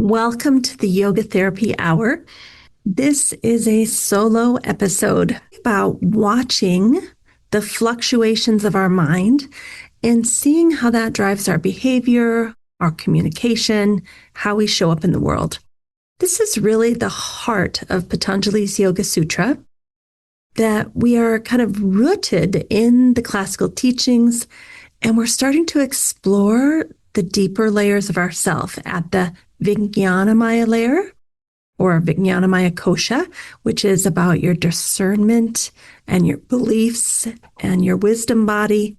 Welcome to the Yoga Therapy Hour. This is a solo episode about watching the fluctuations of our mind and seeing how that drives our behavior, our communication, how we show up in the world. This is really the heart of Patanjali's Yoga Sutra, that we are kind of rooted in the classical teachings, and we're starting to explore the deeper layers of ourself at the vijñānamaya layer, or vijñānamaya kośa, which is about your discernment and your beliefs and your wisdom body,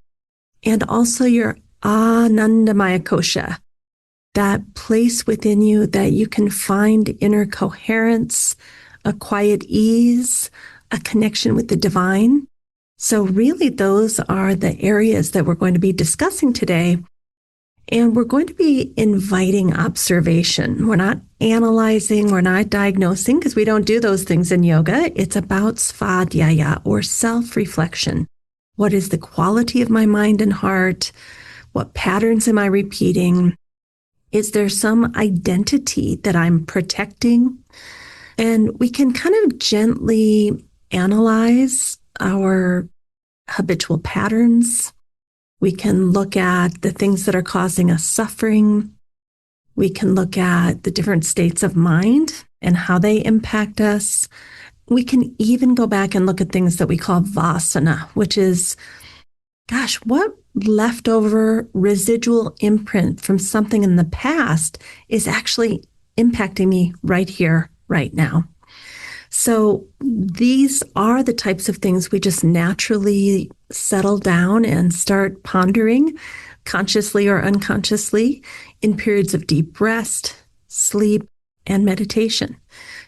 and also your ānandamaya kośa, that place within you that you can find inner coherence, a quiet ease, a connection with the divine. So really, those are the areas that we're going to be discussing today. And we're going to be inviting observation. We're not analyzing, we're not diagnosing, because we don't do those things in yoga. It's about svādhyāya, or self-reflection. What is the quality of my mind and heart? What patterns am I repeating? Is there some identity that I'm protecting? And we can kind of gently analyze our habitual patterns. We can look at the things that are causing us suffering. We can look at the different states of mind and how they impact us. We can even go back and look at things that we call vāsanā, which is, what leftover residual imprint from something in the past is actually impacting me right here, right now. So these are the types of things we just naturally settle down and start pondering, consciously or unconsciously, in periods of deep rest, sleep, and meditation.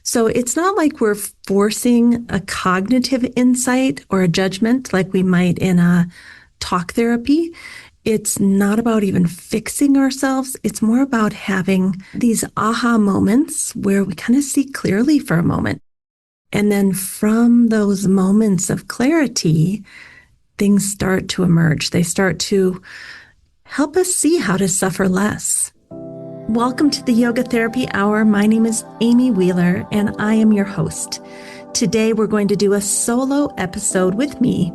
So it's not like we're forcing a cognitive insight or a judgment like we might in a talk therapy. It's not about even fixing ourselves. It's more about having these aha moments where we kind of see clearly for a moment. And then from those moments of clarity, things start to emerge. They start to help us see how to suffer less. Welcome to the Yoga Therapy Hour. My name is Amy Wheeler, and I am your host. Today, we're going to do a solo episode with me,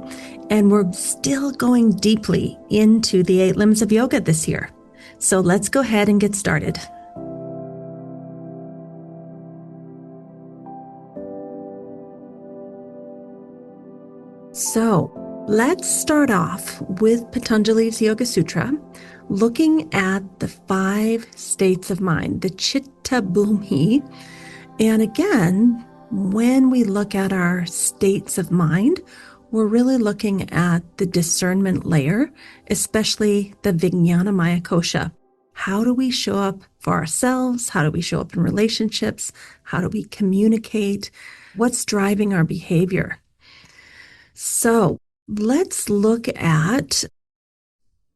and we're still going deeply into the 8 limbs of yoga this year. So let's go ahead and get started. So let's start off with Patanjali's Yoga Sutra, looking at the 5 states of mind, the citta-bhūmi. And again, when we look at our states of mind, we're really looking at the discernment layer, especially the vijñānamaya kośa. How do we show up for ourselves? How do we show up in relationships? How do we communicate? What's driving our behavior? So let's look at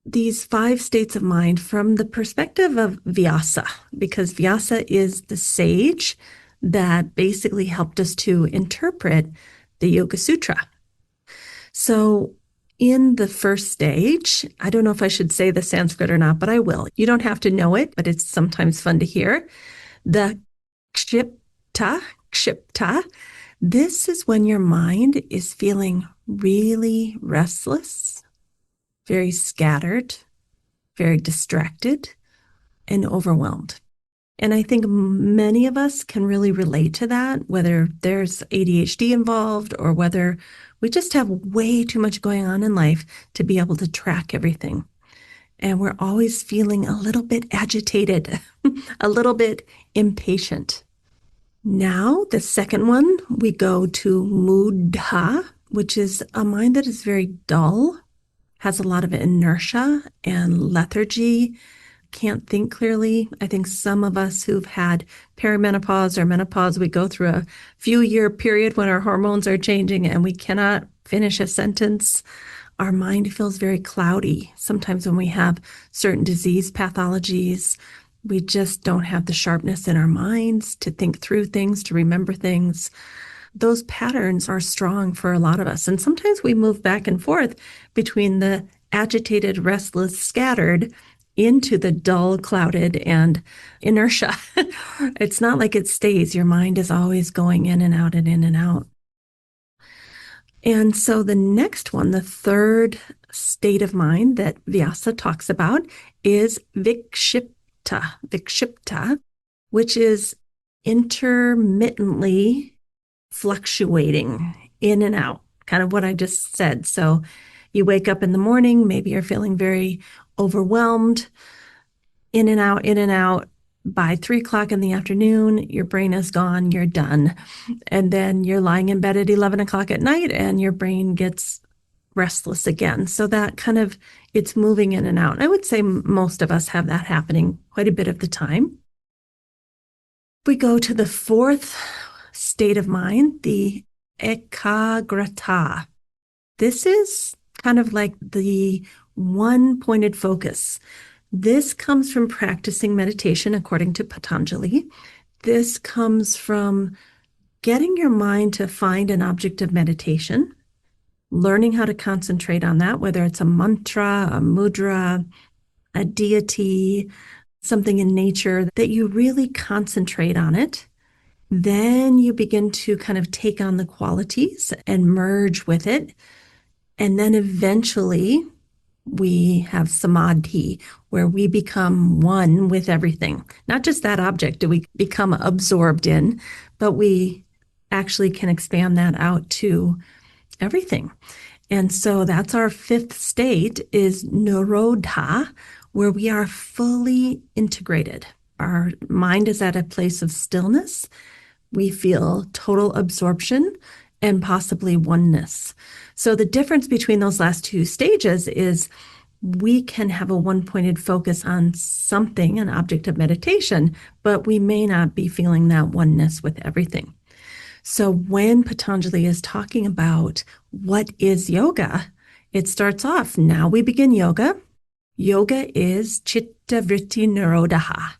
these 5 states of mind from the perspective of Vyāsa, because Vyāsa is the sage that basically helped us to interpret the Yoga Sutra. So in the first stage, I don't know if I should say the Sanskrit or not, but I will. You don't have to know it, but it's sometimes fun to hear. The kshipta. This is when your mind is feeling really restless, very scattered, very distracted, and overwhelmed. And I think many of us can really relate to that, whether there's ADHD involved or whether we just have way too much going on in life to be able to track everything. And we're always feeling a little bit agitated, a little bit impatient. Now, the second one, we go to mūಢha, which is a mind that is very dull, has a lot of inertia and lethargy, can't think clearly. I think some of us who've had perimenopause or menopause, we go through a few-year period when our hormones are changing and we cannot finish a sentence. Our mind feels very cloudy. Sometimes when we have certain disease pathologies, we just don't have the sharpness in our minds to think through things, to remember things. Those patterns are strong for a lot of us. And sometimes we move back and forth between the agitated, restless, scattered, into the dull, clouded, and inertia. It's not like it stays. Your mind is always going in and out and in and out. And so the next one, the third state of mind that Vyāsa talks about is vikshipta, which is intermittently fluctuating in and out, kind of what I just said. So you wake up in the morning, maybe you're feeling very overwhelmed, in and out, in and out. By 3 o'clock in the afternoon, your brain is gone, you're done. And then you're lying in bed at 11 o'clock at night and your brain gets restless again. So that kind of, it's moving in and out. I would say most of us have that happening quite a bit of the time. We go to the fourth state of mind, the ekagrata. This is kind of like the one-pointed focus. This comes from practicing meditation, according to Patañjali. This comes from getting your mind to find an object of meditation, learning how to concentrate on that, whether it's a mantra, a mudra, a deity, something in nature, that you really concentrate on it. Then you begin to kind of take on the qualities and merge with it. And then eventually we have samadhi, where we become one with everything. Not just that object do we become absorbed in, but we actually can expand that out to everything. And so that's our fifth state, is nirodha, where we are fully integrated. Our mind is at a place of stillness. We feel total absorption and possibly oneness. So the difference between those last two stages is we can have a one-pointed focus on something, an object of meditation, but we may not be feeling that oneness with everything. So when Patanjali is talking about what is yoga, it starts off, now we begin yoga. Yoga is citta-vritti nirodha.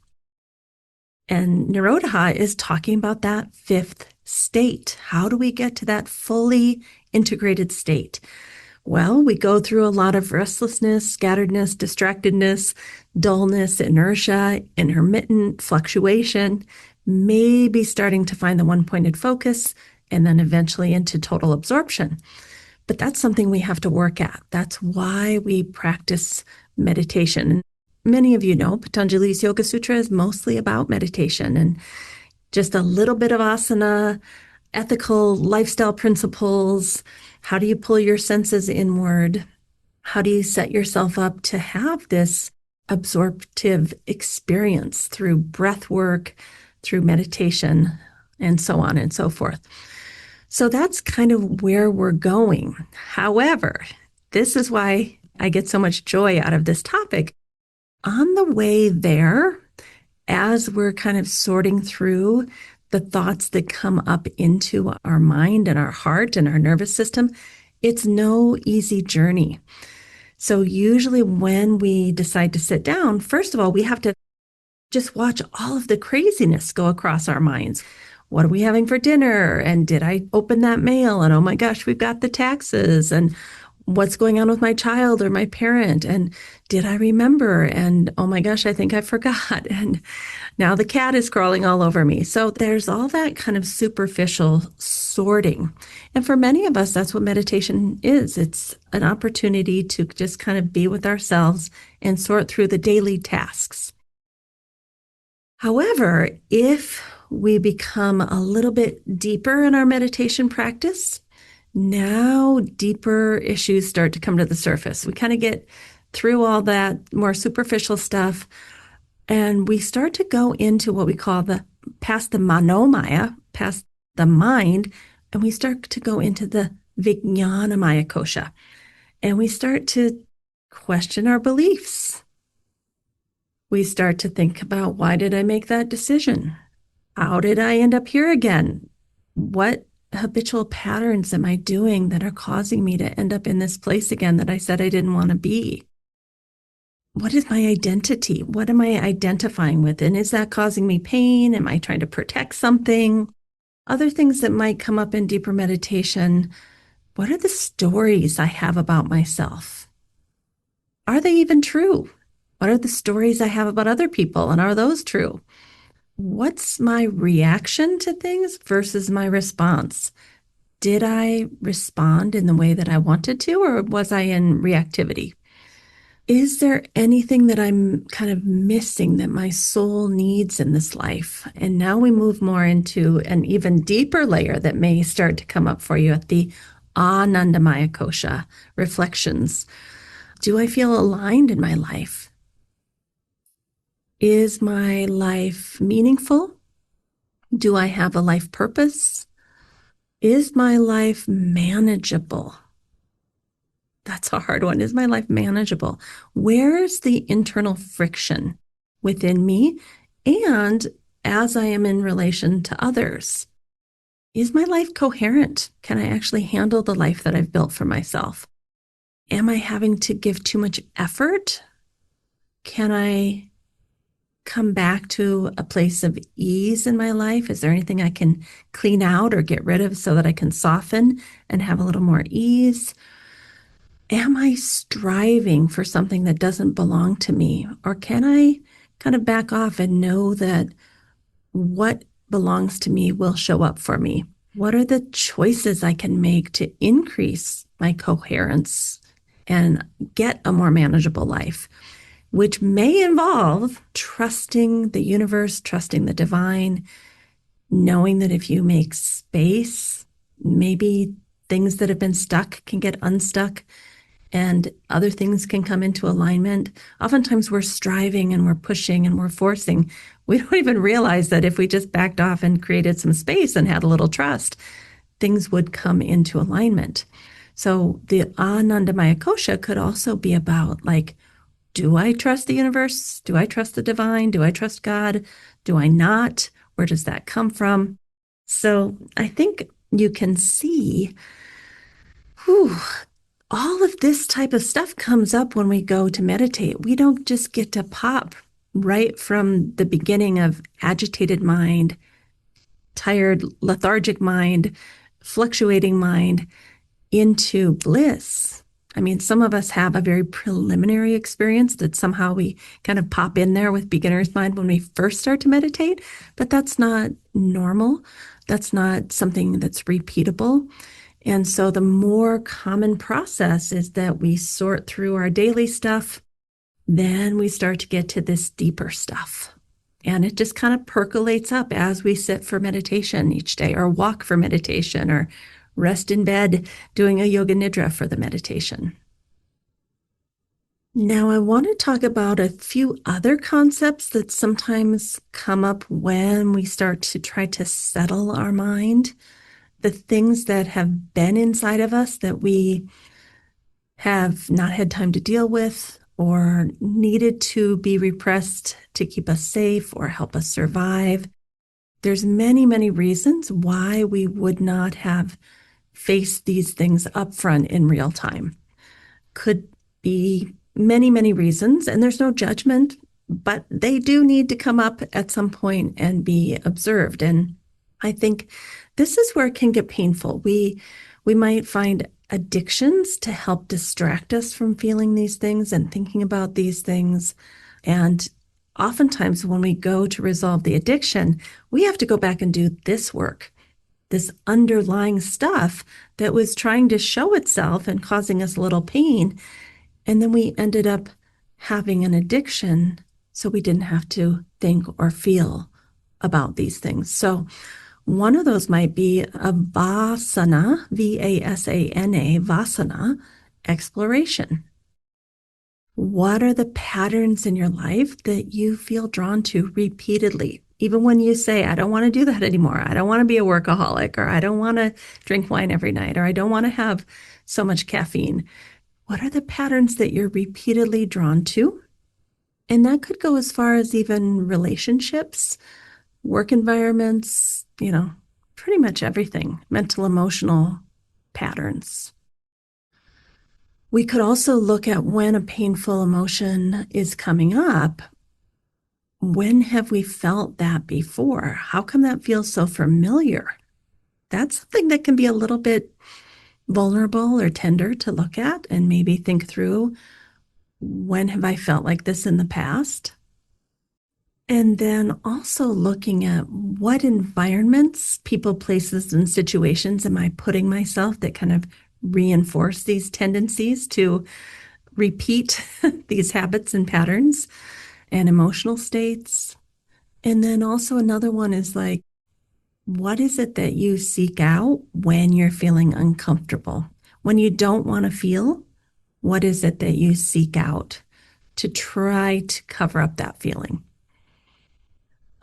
And nirodha is talking about that fifth state. How do we get to that fully integrated state? Well, we go through a lot of restlessness, scatteredness, distractedness, dullness, inertia, intermittent fluctuation, maybe starting to find the one-pointed focus, and then eventually into total absorption. But that's something we have to work at. That's why we practice meditation. Many of you know Patanjali's Yoga Sutra is mostly about meditation and just a little bit of asana, ethical lifestyle principles. How do you pull your senses inward? How do you set yourself up to have this absorptive experience through breath work, through meditation, and so on and so forth? So that's kind of where we're going. However, this is why I get so much joy out of this topic. On the way there, as we're kind of sorting through the thoughts that come up into our mind and our heart and our nervous system, it's no easy journey. So usually when we decide to sit down, first of all, we have to just watch all of the craziness go across our minds. What are we having for dinner? And did I open that mail? And oh my gosh, we've got the taxes. And what's going on with my child or my parent? And did I remember? And oh my gosh, I think I forgot. And now the cat is crawling all over me. So there's all that kind of superficial sorting. And for many of us, that's what meditation is. It's an opportunity to just kind of be with ourselves and sort through the daily tasks. However, if we become a little bit deeper in our meditation practice, now deeper issues start to come to the surface. We kind of get through all that more superficial stuff, and we start to go into what we call past the manomaya, past the mind, and we start to go into the vijñānamaya kośa. And we start to question our beliefs. We start to think about, why did I make that decision? How did I end up here again? What habitual patterns am I doing that are causing me to end up in this place again that I said I didn't want to be? What is my identity? What am I identifying with? And is that causing me pain? Am I trying to protect something? Other things that might come up in deeper meditation. What are the stories I have about myself? Are they even true? What are the stories I have about other people, and are those true? What's my reaction to things versus my response? Did I respond in the way that I wanted to, or was I in reactivity? Is there anything that I'm kind of missing that my soul needs in this life? And now we move more into an even deeper layer that may start to come up for you at the ānandamaya kośa, reflections. Do I feel aligned in my life? Is my life meaningful? Do I have a life purpose? Is my life manageable? That's a hard one. Is my life manageable? Where's the internal friction within me and as I am in relation to others? Is my life coherent? Can I actually handle the life that I've built for myself? Am I having to give too much effort? Can I come back to a place of ease in my life? Is there anything I can clean out or get rid of so that I can soften and have a little more ease? Am I striving for something that doesn't belong to me? Or can I kind of back off and know that what belongs to me will show up for me? What are the choices I can make to increase my coherence and get a more manageable life, which may involve trusting the universe, trusting the divine, knowing that if you make space, maybe things that have been stuck can get unstuck and other things can come into alignment. Oftentimes we're striving and we're pushing and we're forcing. We don't even realize that if we just backed off and created some space and had a little trust, things would come into alignment. So the ānandamaya kośa could also be about like, do I trust the universe? Do I trust the divine? Do I trust God? Do I not? Where does that come from? So I think you can see, all of this type of stuff comes up when we go to meditate. We don't just get to pop right from the beginning of agitated mind, tired, lethargic mind, fluctuating mind into bliss. I mean, some of us have a very preliminary experience that somehow we kind of pop in there with beginner's mind when we first start to meditate, but that's not normal. That's not something that's repeatable. And so the more common process is that we sort through our daily stuff, then we start to get to this deeper stuff. And it just kind of percolates up as we sit for meditation each day, or walk for meditation, or rest in bed doing a yoga nidra for the meditation. Now, I want to talk about a few other concepts that sometimes come up when we start to try to settle our mind. The things that have been inside of us that we have not had time to deal with or needed to be repressed to keep us safe or help us survive. There's many, many reasons why we would not have faced these things up front in real time. Could be many, many reasons, and there's no judgment, but they do need to come up at some point and be observed. And I think this is where it can get painful. We might find addictions to help distract us from feeling these things and thinking about these things. And oftentimes when we go to resolve the addiction, we have to go back and do this work, this underlying stuff that was trying to show itself and causing us a little pain. And then we ended up having an addiction, so we didn't have to think or feel about these things. So one of those might be a vāsanā, V-A-S-A-N-A, vāsanā, exploration. What are the patterns in your life that you feel drawn to repeatedly? Even when you say, I don't want to do that anymore. I don't want to be a workaholic, or I don't want to drink wine every night, or I don't want to have so much caffeine. What are the patterns that you're repeatedly drawn to? And that could go as far as even relationships, work environments, pretty much everything, mental, emotional patterns. We could also look at when a painful emotion is coming up. When have we felt that before? How come that feels so familiar? That's something that can be a little bit vulnerable or tender to look at and maybe think through. when have I felt like this in the past? And then also looking at what environments, people, places, and situations am I putting myself that kind of reinforce these tendencies to repeat these habits and patterns and emotional states. And then also another one is like, what is it that you seek out when you're feeling uncomfortable? When you don't want to feel, what is it that you seek out to try to cover up that feeling?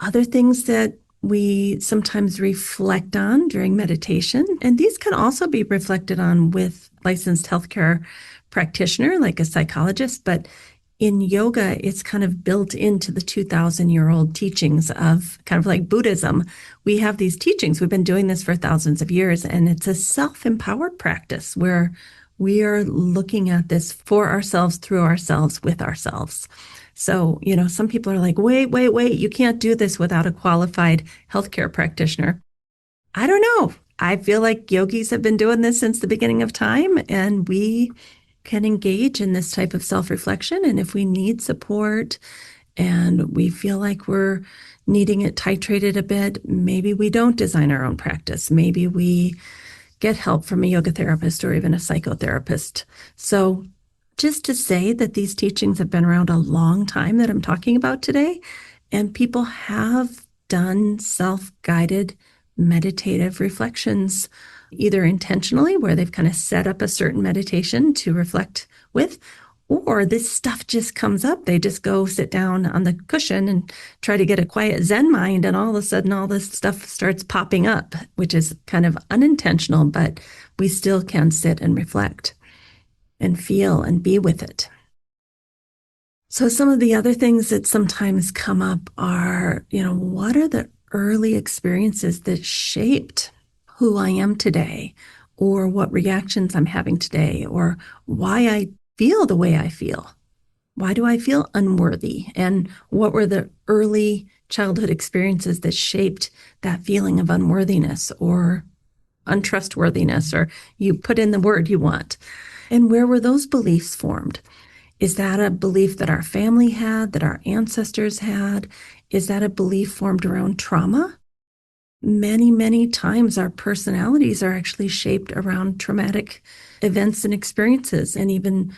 Other things that we sometimes reflect on during meditation, and these can also be reflected on with licensed healthcare practitioner like a psychologist, but in yoga, it's kind of built into the 2,000-year-old teachings of kind of like Buddhism. We have these teachings. We've been doing this for thousands of years, and it's a self-empowered practice where we are looking at this for ourselves, through ourselves, with ourselves. So, some people are like, wait, you can't do this without a qualified healthcare practitioner. I don't know. I feel like yogis have been doing this since the beginning of time, and we can engage in this type of self-reflection. And if we need support and we feel like we're needing it titrated a bit, maybe we don't design our own practice. Maybe we get help from a yoga therapist or even a psychotherapist. So just to say that these teachings have been around a long time that I'm talking about today, and people have done self-guided meditative reflections, either intentionally, where they've kind of set up a certain meditation to reflect with, or this stuff just comes up. They just go sit down on the cushion and try to get a quiet Zen mind, and all of a sudden all this stuff starts popping up, which is kind of unintentional, but we still can sit and reflect and feel and be with it. So some of the other things that sometimes come up are, what are the early experiences that shaped who I am today, or what reactions I'm having today, or why I feel the way I feel? Why do I feel unworthy? And what were the early childhood experiences that shaped that feeling of unworthiness or untrustworthiness, or you put in the word you want? And where were those beliefs formed? Is that a belief that our family had, that our ancestors had? Is that a belief formed around trauma? Many, many times our personalities are actually shaped around traumatic events and experiences, and even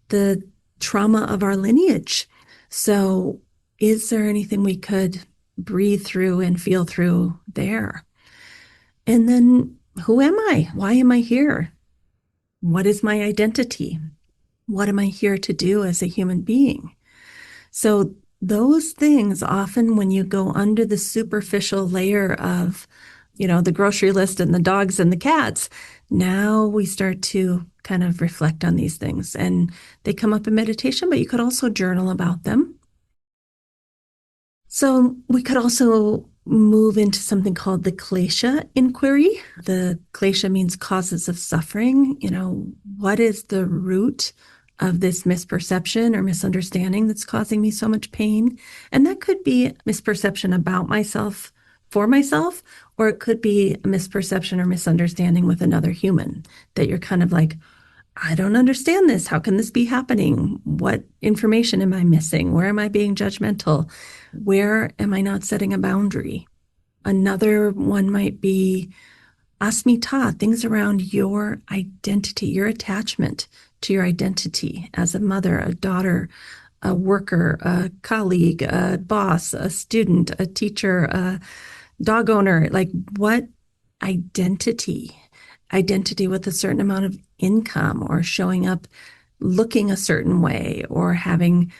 the trauma of our lineage. So is there anything we could breathe through and feel through there? And then, who am I? Why am I here? What is my identity? What am I here to do as a human being? So those things, often when you go under the superficial layer of, the grocery list and the dogs and the cats, now we start to kind of reflect on these things, and they come up in meditation, but you could also journal about them. So we could also move into something called the kleśa inquiry. The kleśa means causes of suffering. What is the root of this misperception or misunderstanding that's causing me so much pain? And that could be misperception about myself, for myself, or it could be a misperception or misunderstanding with another human that you're kind of like, I don't understand this. How can this be happening? What information am I missing? Where am I being judgmental? Where am I not setting a boundary? Another one might be asmita, things around your identity, your attachment to your identity as a mother, a daughter, a worker, a colleague, a boss, a student, a teacher, a dog owner. Like, what identity? Identity with a certain amount of income, or showing up looking a certain way, or having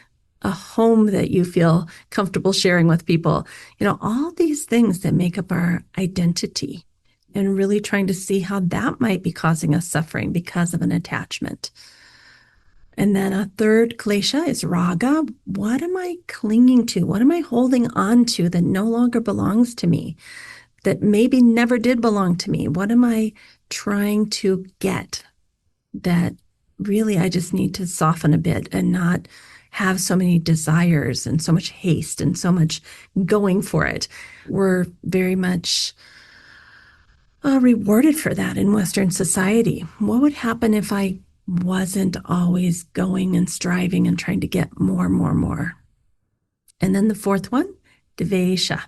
a home that you feel comfortable sharing with people. All these things that make up our identity, and really trying to see how that might be causing us suffering because of an attachment. And then a third kleśa is raga. What am I clinging to? What am I holding on to that no longer belongs to me, that maybe never did belong to me? What am I trying to get that really I just need to soften a bit and not have so many desires and so much haste and so much going for it? We're very much rewarded for that in Western society. What would happen if I wasn't always going and striving and trying to get more, more, more. And then the fourth one, dvesha.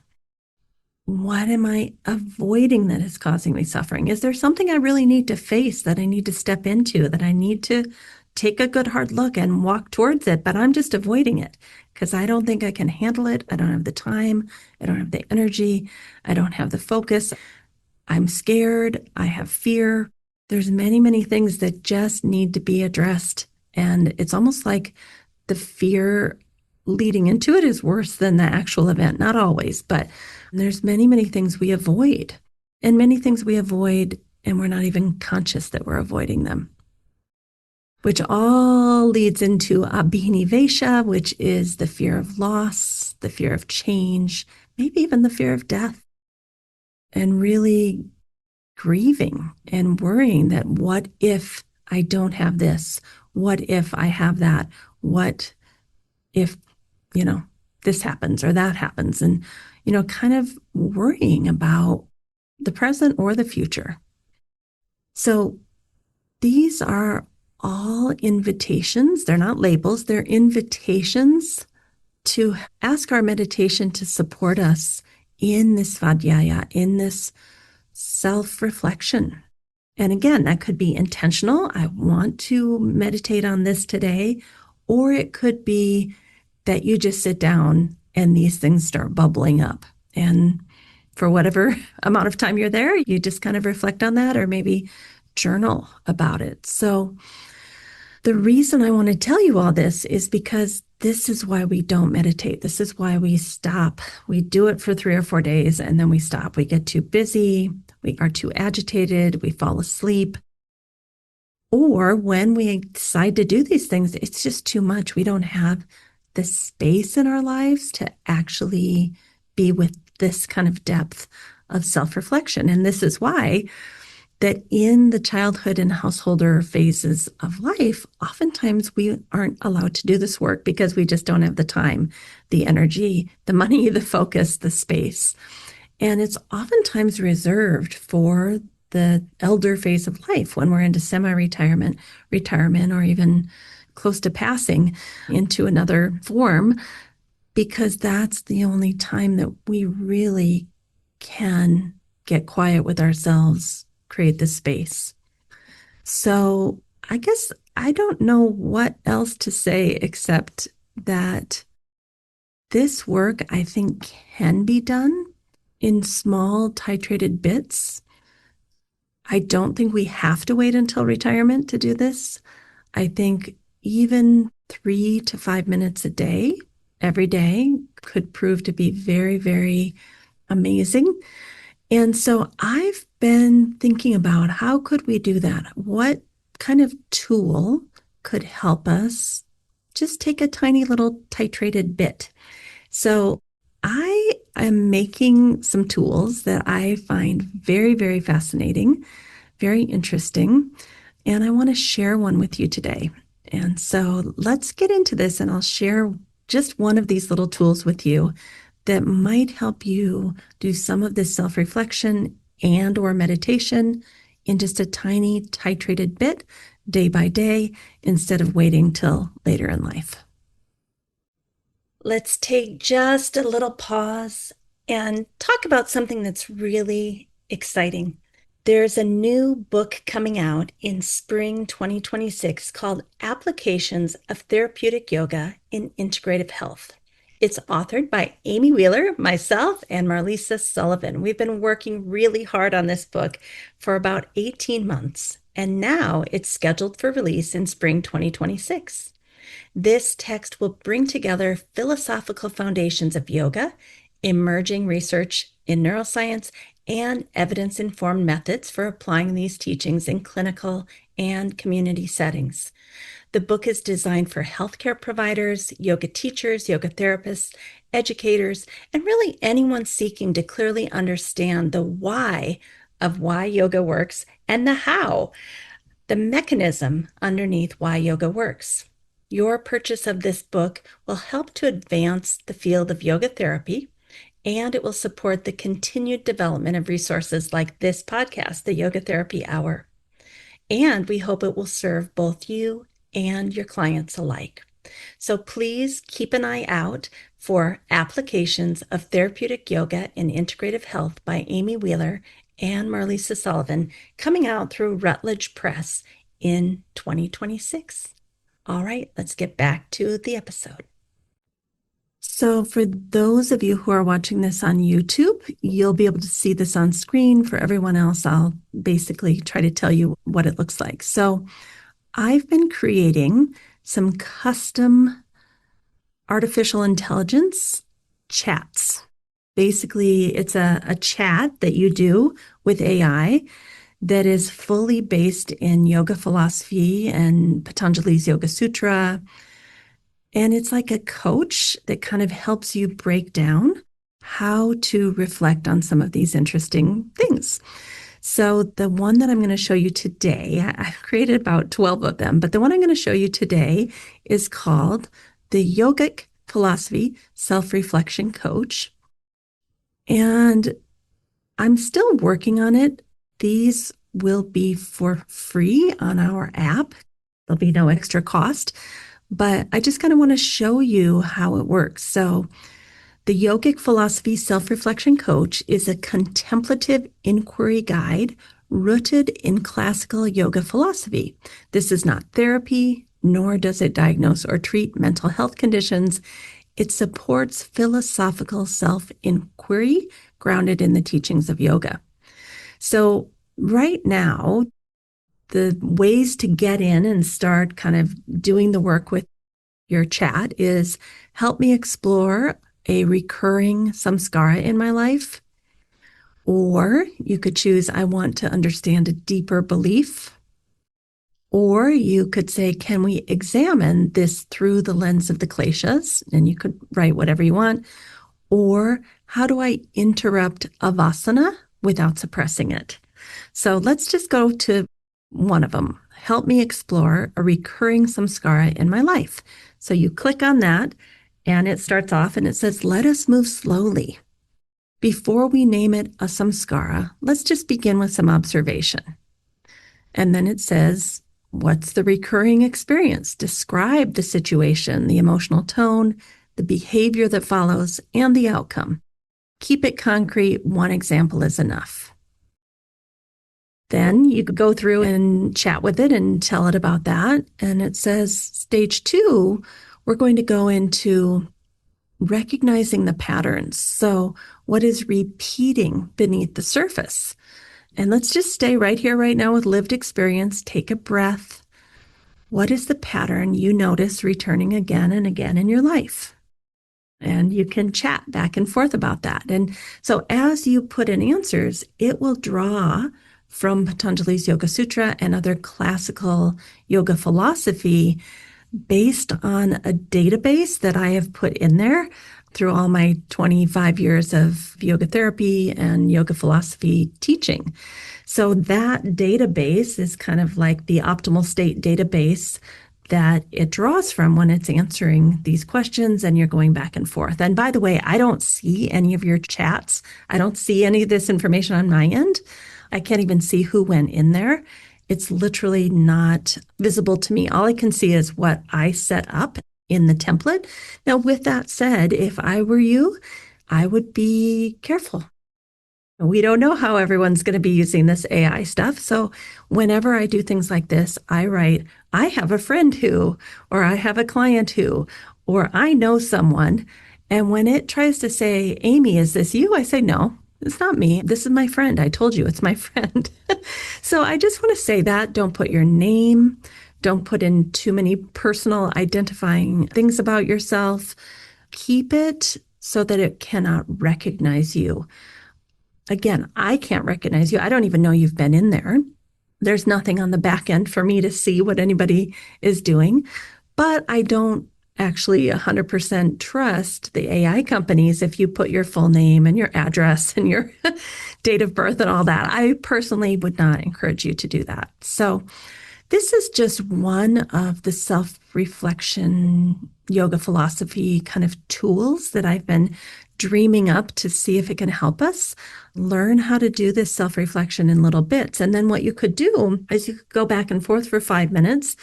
What am I avoiding that is causing me suffering? Is there something I really need to face, that I need to step into, that I need to take a good hard look and walk towards it, but I'm just avoiding it because I don't think I can handle it. I don't have the time. I don't have the energy. I don't have the focus. I'm scared. I have fear. There's many, many things that just need to be addressed. And it's almost like the fear leading into it is worse than the actual event. Not always, but there's many, many things we avoid, and many things we avoid and we're not even conscious that we're avoiding them, which all leads into abhinivesha, which is the fear of loss, the fear of change, maybe even the fear of death, and really grieving and worrying that what if I don't have this? What if I have that? What if, this happens or that happens? And, kind of worrying about the present or the future. So these are all invitations. They're not labels. They're invitations to ask our meditation to support us in this svādhyāya, in this self-reflection. And again, that could be intentional. I want to meditate on this today. Or it could be that you just sit down and these things start bubbling up. And for whatever amount of time you're there, you just kind of reflect on that or maybe journal about it. So the reason I want to tell you all this is because this is why we don't meditate. This is why we stop. We do it for 3 or 4 days and then we stop. We get too busy. We are too agitated. We fall asleep. Or when we decide to do these things, it's just too much. We don't have the space in our lives to actually be with this kind of depth of self-reflection. And this is why that in the childhood and householder phases of life, oftentimes we aren't allowed to do this work because we just don't have the time, the energy, the money, the focus, the space. And it's oftentimes reserved for the elder phase of life when we're into semi-retirement, retirement, or even close to passing into another form, because that's the only time that we really can get quiet with ourselves, create the space. So I guess I don't know what else to say except that this work, I think, can be done in small titrated bits. I don't think we have to wait until retirement to do this. I think even 3 to 5 minutes a day, every day, could prove to be very, very amazing. And so I've been thinking about how could we do that? What kind of tool could help us just take a tiny little titrated bit? So I am making some tools that I find very, very fascinating, very interesting, and I want to share one with you today. And so let's get into this, and I'll share just one of these little tools with you that might help you do some of this self-reflection and or meditation in just a tiny titrated bit day by day instead of waiting till later in life. Let's take just a little pause and talk about something that's really exciting. There's a new book coming out in spring 2026 called Applications of Therapeutic Yoga in Integrative Health. It's authored by Amy Wheeler, myself, and Marlisa Sullivan. We've been working really hard on this book for about 18 months, and now it's scheduled for release in spring 2026. This text will bring together philosophical foundations of yoga, emerging research in neuroscience, and evidence-informed methods for applying these teachings in clinical and community settings. The book is designed for healthcare providers, yoga teachers, yoga therapists, educators, and really anyone seeking to clearly understand the why of why yoga works and the how, the mechanism underneath why yoga works. Your purchase of this book will help to advance the field of yoga therapy, and it will support the continued development of resources like this podcast, the Yoga Therapy Hour. and we hope it will serve both you and your clients alike. So please keep an eye out for applications of therapeutic yoga and integrative health by Amy Wheeler and Marlisa Sullivan coming out through Routledge Press in 2026. All right, let's get back to the episode. So for those of you who are watching this on YouTube, you'll be able to see this on screen. For everyone else, I'll basically try to tell you what it looks like. So I've been creating some custom artificial intelligence chats. Basically, it's a chat that you do with AI that is fully based in yoga philosophy and Patanjali's Yoga Sutra. And it's like a coach that kind of helps you break down how to reflect on some of these interesting things. So the one that I'm going to show you today, I've created about 12 of them, but the one I'm going to show you today is called the Yogic Philosophy Self-Reflection Coach. And I'm still working on it. These will be for free on our app. There'll be no extra cost, but I just kind of want to show you how it works. So the Yogic Philosophy Self-Reflection Coach is a contemplative inquiry guide rooted in classical yoga philosophy. This is not therapy, nor does it diagnose or treat mental health conditions. It supports philosophical self-inquiry grounded in the teachings of yoga. So right now, the ways to get in and start kind of doing the work with your chat is help me explore a recurring saṃskāra in my life. Or you could choose, I want to understand a deeper belief. Or you could say, can we examine this through the lens of the kleśas? And you could write whatever you want. Or how do I interrupt a vāsanā without suppressing it? So let's just go to one of them. Help me explore a recurring saṃskāra in my life. So you click on that and it starts off and it says, let us move slowly. Before we name it a saṃskāra, let's just begin with some observation. And then it says, what's the recurring experience? Describe the situation, the emotional tone, the behavior that follows, and the outcome. Keep it concrete. One example is enough. Then you could go through and chat with it and tell it about that. And it says, stage 2, we're going to go into recognizing the patterns. So what is repeating beneath the surface? And let's just stay right here, right now with lived experience. Take a breath. What is the pattern you notice returning again and again in your life? And you can chat back and forth about that. And so as you put in answers, it will draw from Patanjali's Yoga Sutra and other classical yoga philosophy based on a database that I have put in there through all my 25 years of yoga therapy and yoga philosophy teaching. So that database is kind of like the optimal state database that it draws from when it's answering these questions and you're going back and forth. And by the way, I don't see any of your chats. I don't see any of this information on my end. I can't even see who went in there. It's literally not visible to me. All I can see is what I set up in the template. Now, with that said, if I were you, I would be careful. We don't know how everyone's going to be using this AI stuff. So whenever I do things like this, I write, I have a friend who, or I have a client who, or I know someone. And when it tries to say, Amy, is this you? I say, no, it's not me. This is my friend. I told you it's my friend. So I just want to say that. Don't put your name. Don't put in too many personal identifying things about yourself. Keep it so that it cannot recognize you. Again, I can't recognize you. I don't even know you've been in there. There's nothing on the back end for me to see what anybody is doing. But I don't actually 100% trust the AI companies if you put your full name and your address and your date of birth and all that. I personally would not encourage you to do that. So this is just one of the self-reflection yoga philosophy kind of tools that I've been dreaming up to see if it can help us, learn how to do this self-reflection in little bits. And then what you could do is you could go back and forth for 5 minutes,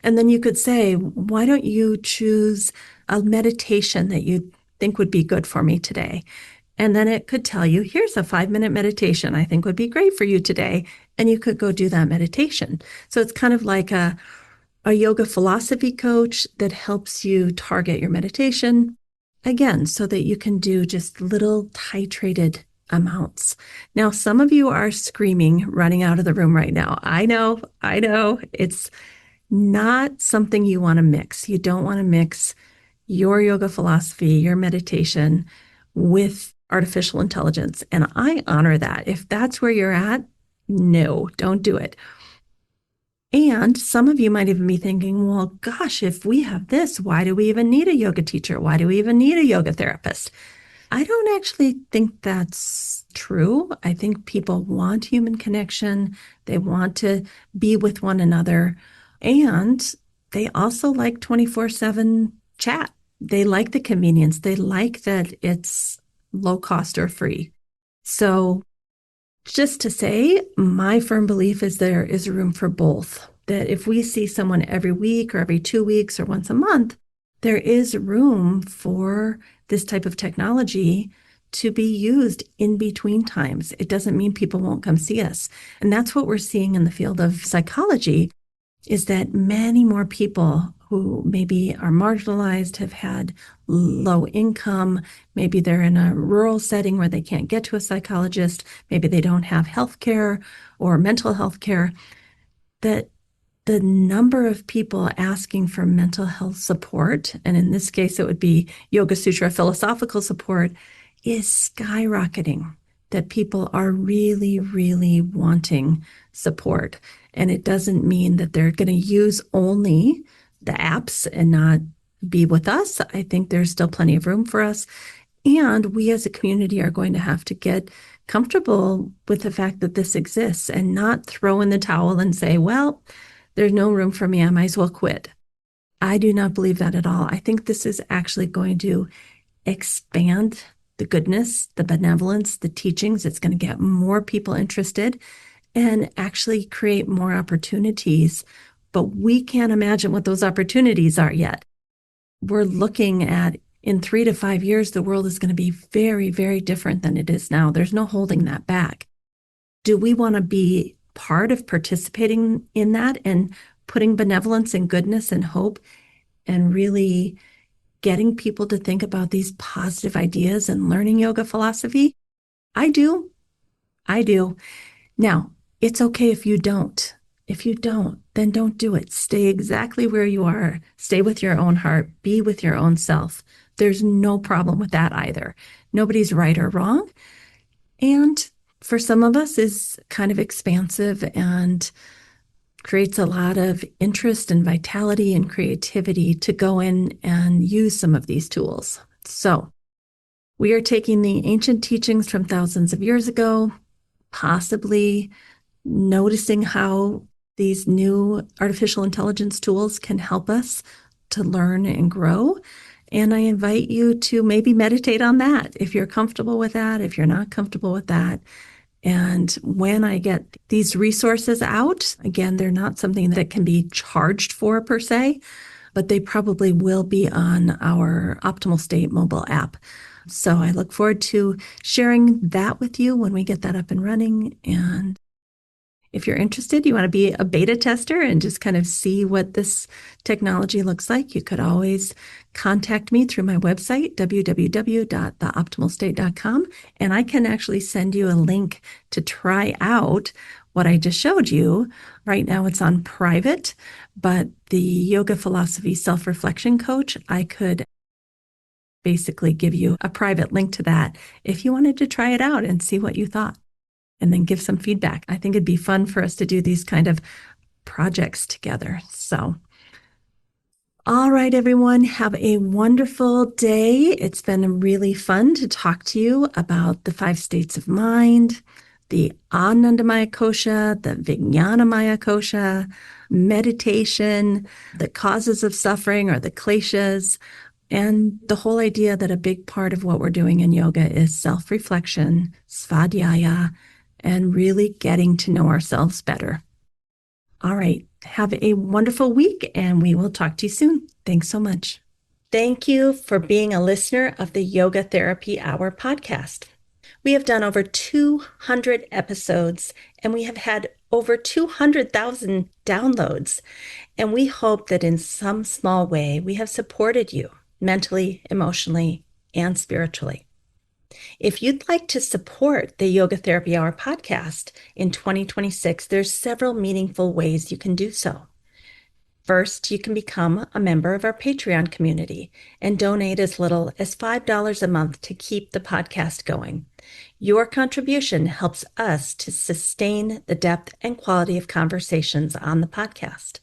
and then you could say, why don't you choose a meditation that you think would be good for me today? And then it could tell you, here's a 5-minute meditation I think would be great for you today. And you could go do that meditation. So it's kind of like a yoga philosophy coach that helps you target your meditation, again, so that you can do just little titrated amounts. Now, some of you are screaming, running out of the room right now. I know. It's not something you want to mix. You don't want to mix your yoga philosophy, your meditation with artificial intelligence. And I honor that. If that's where you're at, no, don't do it. And some of you might even be thinking, well, gosh, if we have this, why do we even need a yoga teacher? Why do we even need a yoga therapist? I don't actually think that's true. I think people want human connection. They want to be with one another. And they also like 24/7 chat. They like the convenience. They like that it's low cost or free. So just to say, my firm belief is there is room for both. That if we see someone every week or every 2 weeks or once a month, there is room for this type of technology to be used in between times. It doesn't mean people won't come see us. And that's what we're seeing in the field of psychology, is that many more people who maybe are marginalized, have had low income, maybe they're in a rural setting where they can't get to a psychologist, maybe they don't have health care or mental health care, that the number of people asking for mental health support, and in this case it would be Yoga Sutra philosophical support, is skyrocketing. That people are really, really wanting support. And it doesn't mean that they're going to use only the apps and not be with us. I think there's still plenty of room for us. And we as a community are going to have to get comfortable with the fact that this exists and not throw in the towel and say, well, there's no room for me, I might as well quit. I do not believe that at all. I think this is actually going to expand the goodness, the benevolence, the teachings. It's going to get more people interested and actually create more opportunities. But we can't imagine what those opportunities are yet. We're looking at, in 3 to 5 years, the world is going to be very, very different than it is now. There's no holding that back. Do we want to be part of participating in that and putting benevolence and goodness and hope and really getting people to think about these positive ideas and learning yoga philosophy? I do. Now, it's okay if you don't. If you don't, then don't do it. Stay exactly where you are. Stay with your own heart. Be with your own self. There's no problem with that either. Nobody's right or wrong. And for some of us is kind of expansive and creates a lot of interest and vitality and creativity to go in and use some of these tools. So we are taking the ancient teachings from thousands of years ago, possibly noticing how these new artificial intelligence tools can help us to learn and grow. And I invite you to maybe meditate on that if you're comfortable with that, if you're not comfortable with that. And when I get these resources out, again, they're not something that can be charged for per se, but they probably will be on our Optimal State mobile app. So I look forward to sharing that with you when we get that up and running. And if you're interested, you want to be a beta tester and just kind of see what this technology looks like, you could always contact me through my website, www.theoptimalstate.com, and I can actually send you a link to try out what I just showed you. Right now it's on private, but the yoga philosophy self-reflection coach, I could basically give you a private link to that if you wanted to try it out and see what you thought, and then give some feedback. I think it'd be fun for us to do these kind of projects together. So, all right, everyone, have a wonderful day. It's been really fun to talk to you about the 5 states of mind, the ānandamaya kośa, the vijñānamaya kośa, meditation, the causes of suffering or the kleśas, And the whole idea that a big part of what we're doing in yoga is self-reflection, svādhyāya, and really getting to know ourselves better. All right. Have a wonderful week, and we will talk to you soon. Thanks so much. Thank you for being a listener of the Yoga Therapy Hour podcast. We have done over 200 episodes, and we have had over 200,000 downloads. And we hope that in some small way, we have supported you mentally, emotionally, and spiritually. If you'd like to support the Yoga Therapy Hour podcast in 2026, there's several meaningful ways you can do so. First, you can become a member of our Patreon community and donate as little as $5 a month to keep the podcast going. Your contribution helps us to sustain the depth and quality of conversations on the podcast.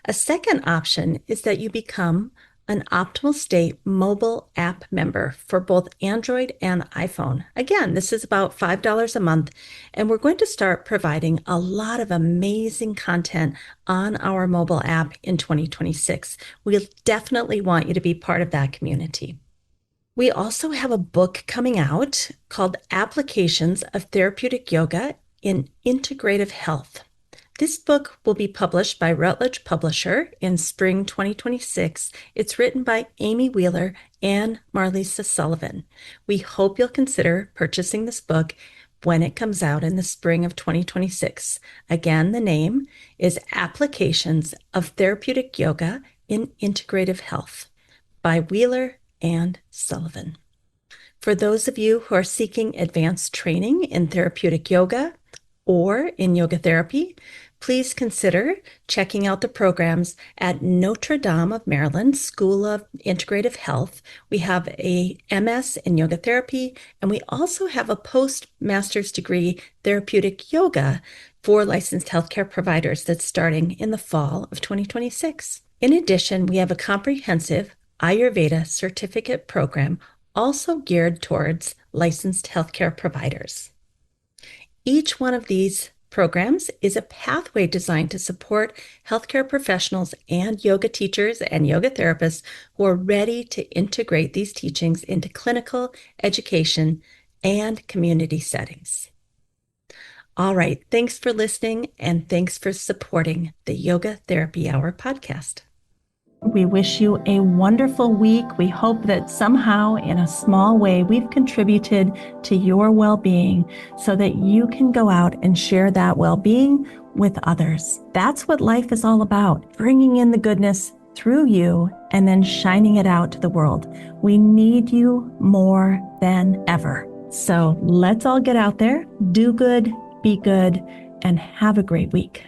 A second option is that you become an Optimal State mobile app member for both Android and iPhone. Again, this is about $5 a month, and we're going to start providing a lot of amazing content on our mobile app in 2026. We'll definitely want you to be part of that community. We also have a book coming out called Applications of Therapeutic Yoga in Integrative Health. This book will be published by Routledge Publisher in spring 2026. It's written by Amy Wheeler and Marlisa Sullivan. We hope you'll consider purchasing this book when it comes out in the spring of 2026. Again, the name is Applications of Therapeutic Yoga in Integrative Health by Wheeler and Sullivan. For those of you who are seeking advanced training in therapeutic yoga or in yoga therapy, please consider checking out the programs at Notre Dame of Maryland School of Integrative Health. We have a MS in yoga therapy, and we also have a postmaster's degree therapeutic yoga for licensed healthcare providers that's starting in the fall of 2026. In addition, we have a comprehensive Ayurveda certificate program also geared towards licensed healthcare providers. Each one of these programs is a pathway designed to support healthcare professionals and yoga teachers and yoga therapists who are ready to integrate these teachings into clinical, education, and community settings. All right, thanks for listening, and thanks for supporting the Yoga Therapy Hour podcast. We wish you a wonderful week. We hope that somehow, in a small way, we've contributed to your well-being so that you can go out and share that well-being with others. That's what life is all about, bringing in the goodness through you and then shining it out to the world. We need you more than ever. So let's all get out there, do good, be good, and have a great week.